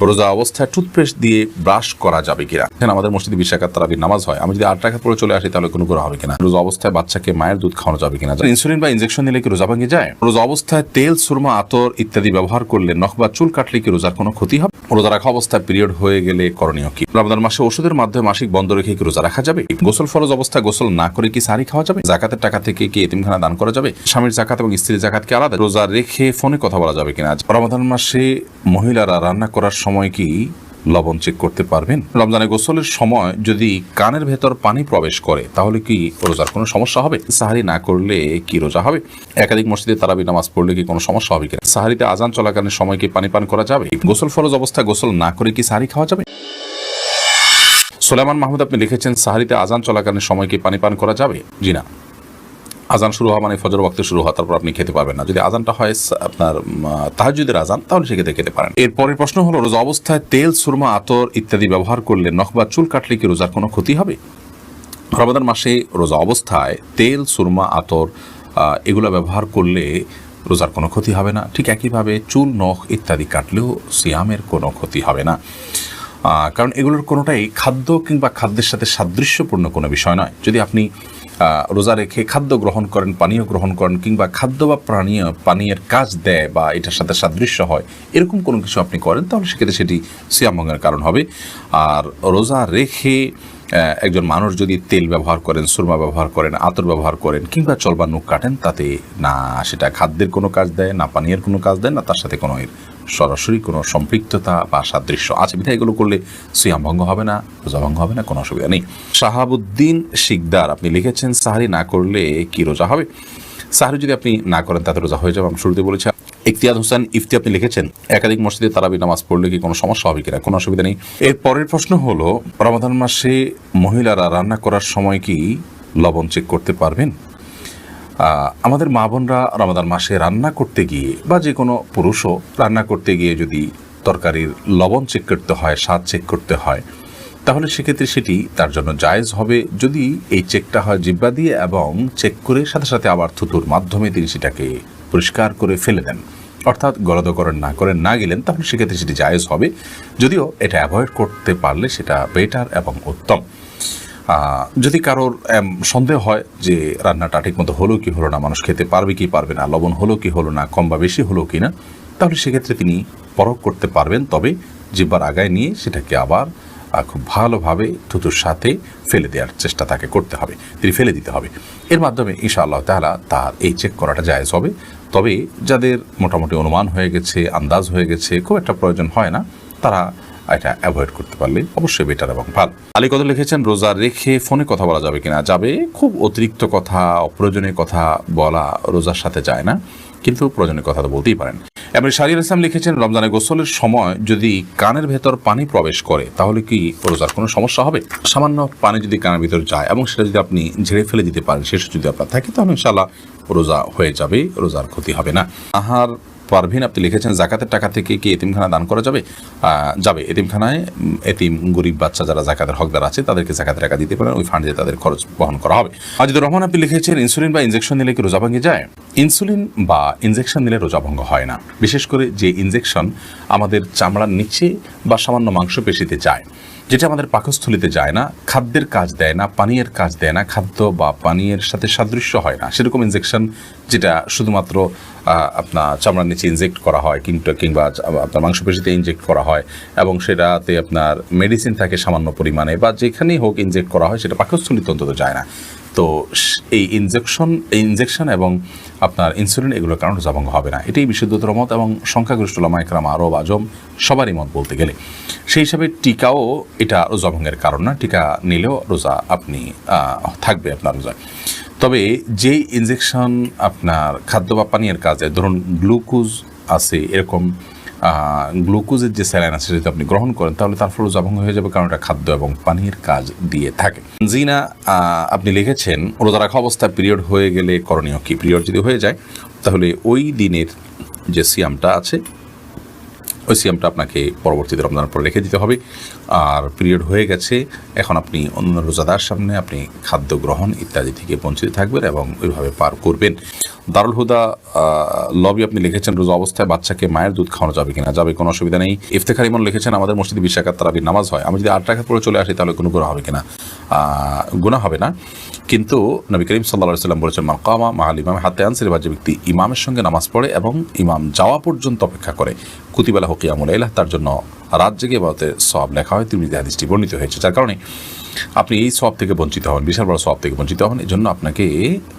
রোজা অবস্থায় টুথপেস্ট দিয়ে ব্রাশ করা যাবে কিনা? এখানে আমাদের মসজিদে 20 রাকাত তারাবির নামাজ হয়, আমি যদি 8 রাকাত পড়ে চলে আসি তাহলে কোনো হবে কিনা? রোজা অবস্থায় বাচ্চাকে মায়ের দুধ খাওয়ানো যাবে কিনা? ইনসুলিন বা ইনজেকশন নিলে কি রোজা ভেঙে যায়? রোজা অবস্থায় তেল, সুরমা, আতর ইত্যাদি ব্যবহার করলে, নখ বা চুল কাটলে কি রোজার কোনো ক্ষতি হবে? রোজা রাখা অবস্থায় পিরিয়ড হয়ে গেলে করণীয় কি? রমজান মাসে ওষুধের মাধ্যমে মাসিক বন্ধ রেখে কি রোজা রাখা যাবে? গোসল ফরজ অবস্থায় গোসল না করে কি সাহরি খাওয়া যাবে? জাকাতের টাকা থেকে কি এতিমখানা দান করা যাবে? স্বামীর জাকাত এবং স্ত্রীর জাকাত কি আলাদা? রোজা রেখে ফোনে কথা বলা যাবে কিনা? রমজান মাসে মহিলারা রান্না করার সময় কি লবণ চেক করতে পারবেন? রমজানে গোসলের সময় যদি কানের ভেতর পানি প্রবেশ করে তাহলে কি রোজার কোনো সমস্যা হবে? সাহারি না করলে কি রোজা হবে? একাধিক মসজিদে তারাবি নামাজ পড়লে কি কোনো সমস্যা হবে কিনা? সাহারিতে আজান চলাকালীন সময় কি পানি পান করা যাবে? গোসল ফরজ অবস্থায় গোসল না করে কি সাহারি খাওয়া যাবে? সোলাইমান মাহমুদ আপনি লিখেছেন, সাহারিতে আজান চলাকালীন সময় কি পানি পান করা যাবে? জি না। আজান শুরু হওয়া মানে ফজর ওয়াক্তে শুরু হওয়া, তারপর আপনি খেতে পারবেন না। যদি আজানটা হয় আপনার তাহাজ্জুদের আজান, তাহলে সেক্ষেত্রে খেতে পারেন। এরপরের প্রশ্ন হলো, রোজা অবস্থায় তেল, সুরমা, আতর ইত্যাদি ব্যবহার করলে, নখ বা চুল কাটলে কি রোজার কোনো ক্ষতি হবে? রমাদান মাসে রোজা অবস্থায় তেল, সুরমা, আতর এগুলো ব্যবহার করলে রোজার কোনো ক্ষতি হবে না। ঠিক একইভাবে চুল, নখ ইত্যাদি কাটলেও সিয়ামের কোনো ক্ষতি হবে না, কারণ এগুলোর কোনোটাই খাদ্য কিংবা খাদ্যের সাথে সাদৃশ্যপূর্ণ কোনো বিষয় নয়। যদি আপনি রোজা রেখে খাদ্য গ্রহণ করেন, পানীয় গ্রহণ করেন, কিংবা খাদ্য বা পানীয়ের কাজ দেয় বা এটার সাথে সাদৃশ্য হয়, এরকম কোনো কিছু আপনি করেন, তাহলে সেক্ষেত্রে সেটি সিয়াম ভঙ্গের কারণ হবে। আর রোজা রেখে একজন মানুষ যদি তেল ব্যবহার করেন, সুরমা ব্যবহার করেন, আতর ব্যবহার করেন, কিংবা চলবা নখ কাটেন, তাতে না সেটা খাদ্যের কোনো কাজ দেয়, না পানীয়ের কোনো কাজ দেয়, না তার সাথে কোনো সরাসরি কোনো সম্পৃক্ততা বা সাদৃশ্য আছে। বিধায় এগুলো করলে সিয়াম ভঙ্গ হবে না, রোজা ভঙ্গ হবে না, কোনো অসুবিধা নেই। শাহাবুদ্দিন শিকদার আপনি লিখেছেন, সাহারি না করলে কি রোজা হবে? সাহারি যদি আপনি না করেন তাতে রোজা হয়ে যাবে, আমি শুরুতে বলেছি। ইফতিয়াদ হোসেন ইফতি আপনি লিখেছেন, একাধিক মসজিদে তারাবি নামাজ পড়লে কি কোনো সমস্যা হবে কিনা? কোনো অসুবিধা নেই। এর পরের প্রশ্ন হলো, রমাদান মাসে মহিলারা রান্না করার সময় কি লবণ চেক করতে পারবেন? আমাদের মা বোনরা রমাদান মাসে রান্না করতে গিয়ে, বা যে কোনো পুরুষও রান্না করতে গিয়ে যদি তরকারির লবণ চেক করতে হয়, স্বাদ চেক করতে হয়, তাহলে সেক্ষেত্রে সেটি তার জন্য জায়েজ হবে, যদি এই চেকটা হয় জিহ্বা দিয়ে এবং চেক করে সাথে সাথে আবার থুতুর মাধ্যমে তিনি সেটাকে পরিষ্কার করে ফেলে দেন, অর্থাৎ গলদকরণ না গেলেন, তাহলে সেক্ষেত্রে সেটি জায়েজ হবে। যদিও এটা অ্যাভয়েড করতে পারলে সেটা বেটার এবং উত্তম। যদি কারোর সন্দেহ হয় যে রান্নাটা ঠিক মতো হলো কি হলো না, মানুষ খেতে পারবে কি পারবে না, লবণ হলো কি হলো না, কম বা বেশি হলো কি না, তাহলে সেক্ষেত্রে তিনি পরখ করতে পারবেন। তবে জিহ্বার আগায় নিয়ে সেটাকে আবার খুব ভালোভাবে থুতুর সাথে ফেলে দেওয়ার চেষ্টা তাকে করতে হবে, তিনি ফেলে দিতে হবে। এর মাধ্যমে ইনশাআল্লাহ তাআলা তার এই চেক করাটা জায়েজ হবে। তবে যাদের মোটামুটি অনুমান হয়ে গেছে, আন্দাজ হয়ে গেছে, খুব একটা প্রয়োজন হয় না, তারা এটা অ্যাভয়েড করতে পারলে অবশ্যই বেটার এবং ভালো। আলী কত লিখেছেন, রোজা রেখে ফোনে কথা বলা যাবে কিনা? যাবে। খুব অতিরিক্ত কথা, অপ্রয়োজনীয় কথা বলা রোজার সাথে যায় না, কিন্তু প্রয়োজনীয় কথা তো বলতেই পারেন। এবার শাহরিয়ার ইসলাম লিখেছেন, রমজানে গোসলের সময় যদি কানের ভেতর পানি প্রবেশ করে তাহলে কি রোজার কোনো সমস্যা হবে? সামান্য পানি যদি কানের ভিতর যায় এবং সেটা যদি আপনি ঝেড়ে ফেলে দিতে পারেন, সেটা যদি আপনার থাকে, তাহলে ইনশাআল্লাহ রোজা হয়ে যাবে, রোজার ক্ষতি হবে না। আহার পারভিন আপনি লিখেছেন, জাকাতের টাকা থেকে কি এতিমখানা দান করা যাবে? যাবে। এতিমখানায় এতিম গরিব বাচ্চা যারা জাকাতের হকদার আছে তাদেরকে জাকাতের টাকা দিতে পারেন, ওই ফান্ডে তাদের খরচ বহন করা হবে। আজিদুর রহমান আপনি লিখেছেন, ইনসুলিন বা ইনজেকশন নিলে কি রোজা ভেঙে যায়? ইনসুলিন বা ইনজেকশন নিলে রোজা ভঙ্গ হয় না। বিশেষ করে যে ইনজেকশন আমাদের চামড়ার নিচে বা সামান্য মাংসপেশিতে যায়, যেটা আমাদের পাকস্থলিতে যায় না, খাদ্যের কাজ দেয় না, পানীয়ের কাজ দেয় না, খাদ্য বা পানীয়ের সাথে সাদৃশ্য হয় না, সেরকম ইনজেকশন যেটা শুধুমাত্র আপনার চামড়ার নিচে ইনজেক্ট করা হয় কিংবা আপনার মাংসপেশিতে ইনজেক্ট করা হয় এবং সেটাতে আপনার মেডিসিন থাকে সামান্য পরিমাণে, বা যেখানেই হোক ইনজেক্ট করা হয়, সেটা পাকস্থলিতে অন্তত যায় না। তো এই ইনজেকশন এবং আপনার ইনসুলিন এগুলোর কারণে রোজা ভঙ্গ হবে না, এটাই বিশুদ্ধতর মত এবং সংখ্যাগরিষ্ঠ উলামা ইকরাম, আরব, আজম সবারই মত বলতে গেলে। সেই হিসাবে টিকাও এটা রোজা ভঙ্গের কারণ না, টিকা নিলেও রোজা আপনি থাকবে আপনার রোজা। তবে যেই ইনজেকশন আপনার খাদ্য বা পানীয়ের কাজে, ধরুন গ্লুকোজ আছে, এরকম গ্লুকোজের যে স্যালাইন আছে যদি আপনি গ্রহণ করেন, তাহলে তার ফলে রোজা ভঙ্গ হয়ে যাবে, কারণ এটা খাদ্য এবং পানীয়ের কাজ দিয়ে থাকে। জিনা আপনি লিখেছেন, রোজা রাখা অবস্থায় পিরিয়ড হয়ে গেলে করণীয় কি? পিরিয়ড যদি হয়ে যায় তাহলে ওই দিনের যে সিয়ামটা আছে ওই সিয়ামটা আপনাকে পরবর্তীতে রমজানের পরে রেখে দিতে হবে। আর পিরিয়ড হয়ে গেছে, এখন আপনি অন্য রোজাদার সামনে আপনি খাদ্য গ্রহণ ইত্যাদি থেকে বঞ্চিত থাকবেন এবং ওইভাবে পার করবেন। দারুল হুদা লবি আপনি লিখেছেন, রোজা অবস্থায় বাচ্চাকে মায়ের দুধ খাওয়ানো যাবে কিনা? যাবে, কোনো অসুবিধা নেই। ইফতেখার ইমন লিখেছেন, আমাদের মসজিদে 20 রাকাত তারাবির নামাজ হয়, আমি যদি 8 রাকাত পরে চলে আসি তাহলে কোনো গুনাহ হবে কিনা? গুনাহ হবে না, কিন্তু নবী করিম সাল্লাল্লাহু আলাইহি ওয়াসাল্লাম বলেছেন, মান কামা মাআল ইমাম হাত্তা ইয়ানসিরিফা, যে ব্যক্তি ইমামের সঙ্গে নামাজ পড়ে এবং ইমাম যাওয়া পর্যন্ত অপেক্ষা করে, কুতিবা লাহু কিয়ামুল লাইল, তার জন্য রাত জেগে ইবাদতের সওয়াব লেখা হয়। তিরমিজি হাদিসটি বর্ণিত হয়েছে। যার কারণে আপনি এই সওয়াব থেকে বঞ্চিত হবেন, বিশাল বড় সওয়াব থেকে বঞ্চিত হবেন। এই জন্য আপনাকে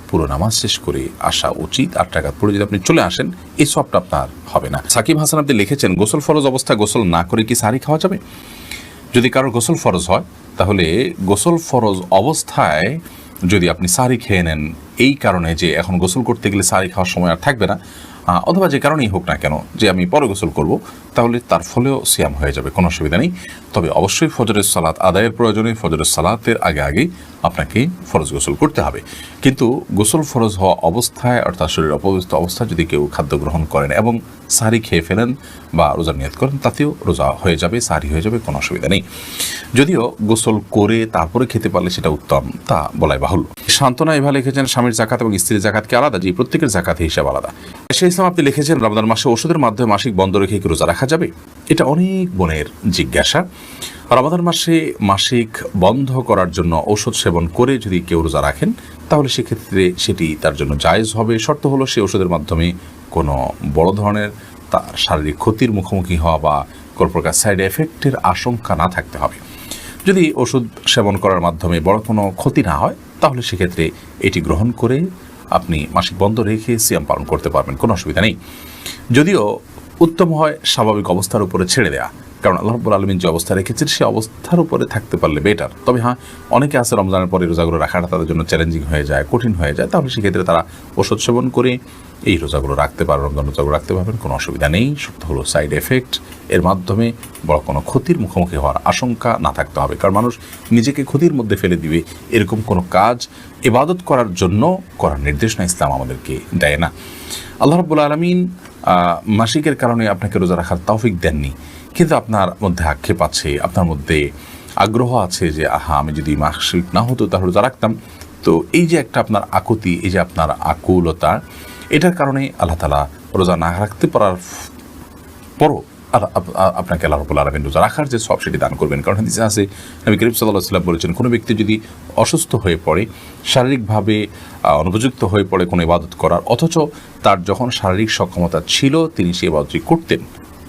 পুরো নামাজ শেষ করে আসা উচিত। 8 রাকাত পড়ে যদি আপনি চলে আসেন, এই সওয়াবটা আপনার হবে না। সাকিব হাসান আপনি লিখেছেন, গোসল ফরজ অবস্থায় গোসল না করে কি সাহরি খাওয়া যাবে? যদি কারোর গোসল ফরজ হয়, তাহলে গোসল ফরজ অবস্থায় যদি আপনি সাহরি খেয়ে নেন, এই কারণে যে এখন গোসল করতে গেলে সাহরি খাওয়ার সময় আর থাকবে না, অথবা যে কারণেই হোক না কেন যে আমি পরে গোসল করব, তাহলে তার ফলেও সিয়াম হয়ে যাবে, কোনো অসুবিধা নেই। তবে অবশ্যই ফজরের সালাত আদায়ের প্রয়োজনে ফজরের সালাতের আগে আপনাকে ফরজ গোসল করতে হবে। কিন্তু গোসল ফরজ হওয়া অবস্থায়, অর্থাৎ শরীর অপবিত্র অবস্থায় যদি কেউ খাদ্য গ্রহণ করেন এবং সাহরি খেয়ে ফেলেন বা রোজার নিয়ত করেন, তাতেও রোজা হয়ে যাবে, সাহরি হয়ে যাবে, কোনো অসুবিধা নেই। যদিও গোসল করে তারপরে খেতে পারলে সেটা উত্তম, তা বলাই বাহুল্য। সান্ত্বনা এভাবে লিখেছেন, স্বামীর জাকাত এবং স্ত্রীর জাকাত কি আলাদা? যে প্রত্যেকের জাকাত হিসাব আলাদা। সেই ইসলাম আপনি লিখেছেন, রমজান মাসে ওষুধের মাধ্যমে মাসিক বন্ধ রেখে কি রোজা রাখা যাবে? এটা অনেক বোনের জিজ্ঞাসা। রমজান মাসে মাসিক বন্ধ করার জন্য ঔষধ সেবন করে যদি কেউ রোজা রাখেন, তাহলে সেক্ষেত্রে সেটি তার জন্য জায়েজ হবে। শর্ত হলো সেই ওষুধের মাধ্যমে কোনো বড় ধরনের তার শারীরিক ক্ষতির মুখোমুখি হওয়া বা কোনো প্রকার সাইড এফেক্টের আশঙ্কা না থাকতে হবে। যদি ওষুধ সেবন করার মাধ্যমে বড় কোনো ক্ষতি না হয়, তাহলে সেক্ষেত্রে এটি গ্রহণ করে আপনি মাসিক বন্ধ রেখে সিয়াম পালন করতে পারবেন, কোনো অসুবিধা নেই। যদিও উত্তম হয় স্বাভাবিক অবস্থার উপরে ছেড়ে দেয়া, কারণ আল্লাহ রাব্বুল আলামিন যে অবস্থা রেখেছেন সে অবস্থার উপরে থাকতে পারলে বেটার। তবে হ্যাঁ, অনেকে আছে রমজানের পরে রোজাগুলো রাখাটা তাদের জন্য চ্যালেঞ্জিং হয়ে যায়, কঠিন হয়ে যায়, তাহলে সেক্ষেত্রে তারা ওষুধ সেবন করে এই রোজাগুলো রাখতে পারে, রমজান রোজাগুলো রাখতে পারবেন, কোনো অসুবিধা নেই। শর্ত হলো সাইড এফেক্ট এর মাধ্যমে বড় কোনো ক্ষতির মুখোমুখি হওয়ার আশঙ্কা না থাকতে হবে। কারণ মানুষ নিজেকে ক্ষতির মধ্যে ফেলে দিবে, এরকম কোনো কাজ ইবাদত করার জন্য করার নির্দেশনা ইসলাম আমাদেরকে দেয় না। আল্লাহ রাব্বুল আলামিন মাসিকের কারণে আপনাকে রোজা রাখার তৌফিক দেননি, কিন্তু আপনার মধ্যে আক্ষেপ আছে, আপনার মধ্যে আগ্রহ আছে যে আমি যদি মাসিক না হতো তাহলে রোজা রাখতাম। তো এই যে একটা আপনার আকুতি, এই যে আপনার আকুলতা, এটার কারণে আল্লাহ তাআলা রোজা না রাখতে পারার পরও আপনাকে আল্লাহ রাব্বুল আলামিন রোজা রাখার যে সওয়াব সেটি দান করবেন। কারণ হাদিসে আছে, নবী করিম সাল্লাল্লাহু আলাইহি ওয়াসাল্লাম বলেছেন, কোনো ব্যক্তি যদি অসুস্থ হয়ে পড়ে, শারীরিকভাবে অনুপযুক্ত হয়ে পড়ে কোনো ইবাদত করার, অথচ তার যখন শারীরিক সক্ষমতা ছিল তিনি সেই ইবাদতটি করতেন,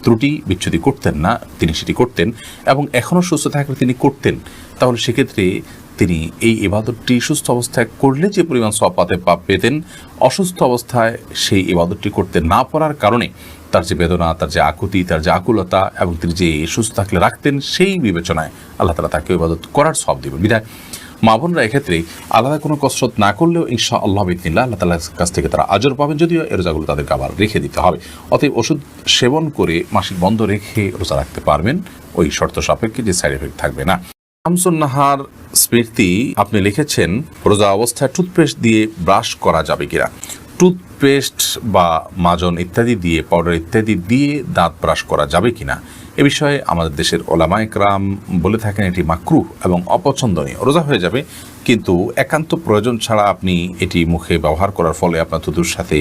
ত্রুটি বিচ্যুতি করতেন না, তিনি সেটি করতেন এবং এখনও সুস্থ থাকলে তিনি করতেন, তাহলে সেক্ষেত্রে তিনি এই ইবাদতটি সুস্থ অবস্থায় করলে যে পরিমাণ সওয়াব পেতেন, অসুস্থ অবস্থায় সেই ইবাদতটি করতে না পারার কারণে তার যে বেদনা, তার যে আকুতি, তার যে আকুলতা এবং তিনি যে সুস্থ থাকলে রাখতেন, সেই বিবেচনায় আল্লাহ তাআলা তাকে ইবাদত করার সওয়াব দিবেন। বিধায় মা বোনরা এক্ষেত্রে আলাদা কোনো কসরত না করলেও ইনশাআল্লাহ বিইذনিল্লাহ আল্লাহ তাআলার কাছ থেকে তারা আজর পাবেন, যদিও এর রোজাগুলো তাদেরকে আবার রেখে দিতে হবে। অতএব ওষুধ সেবন করে মাসিক বন্ধ রেখে রোজা রাখতে পারবেন, ওই শর্ত সাপেক্ষে যে সাইড এফেক্ট থাকবে না। শামসুন নাহার স্মৃতি আপনি লিখেছেন, রোজা অবস্থায় টুথপেস্ট দিয়ে ব্রাশ করা যাবে কিনা? টুথপেস্ট বা মাজন ইত্যাদি দিয়ে, পাউডার ইত্যাদি দিয়ে দাঁত ব্রাশ করা যাবে কিনা, এ বিষয়ে আমাদের দেশের ওলামায়ে কেরাম বলে থাকেন এটি মাকরুহ এবং অপছন্দনীয়। রোজা হয়ে যাবে, কিন্তু একান্ত প্রয়োজন ছাড়া আপনি এটি মুখে ব্যবহার করার ফলে আপনার থুতুর সাথে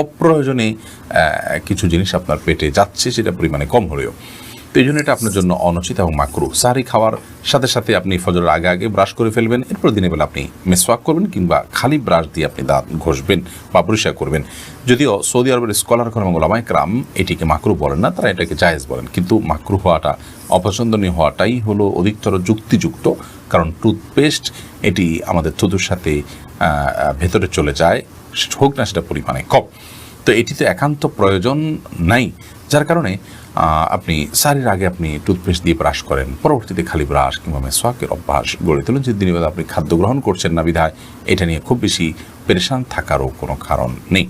অপ্রয়োজনে কিছু জিনিস আপনার পেটে যাচ্ছে, সেটা পরিমাণে কম হলেও, তো এই জন্য এটা আপনার জন্য অনুচিত এবং মাকরুহ। সাহরি খাওয়ার সাথে সাথে আপনি ফজরের আগে ব্রাশ করে ফেলবেন, এরপর দিনের বেলা আপনি মেসওয়াক করবেন কিংবা খালি ব্রাশ দিয়ে আপনি দাঁত ঘষবেন বা পরিষ্কার করবেন। যদিও সৌদি আরবের স্কলারগণ এবং ওলামায়ে কেরাম এটিকে মাকরুহ বলেন না, তারা এটাকে জায়েজ বলেন, কিন্তু মাকরুহ হওয়াটা, অপছন্দনীয় হওয়াটাই হলো অধিকতর যুক্তিযুক্ত। কারণ টুথপেস্ট এটি আমাদের থুতুর সাথে ভেতরে চলে যায়, হোক না সেটা পরিমাণে কম, তো এটিতে একান্ত প্রয়োজন নাই, যার কারণে আপনি সাহরির আগে আপনি টুথপেস্ট দিয়ে ব্রাশ করেন, পরবর্তীতে খালি ব্রাশ কিংবা মেসওয়াকের অভ্যাস গড়ে তোলেন। যে দিনের বেলা আপনি খাদ্য গ্রহণ করছেন না, বিধায় এটা নিয়ে খুব বেশি পেরেশান থাকারও কোনো কারণ নেই।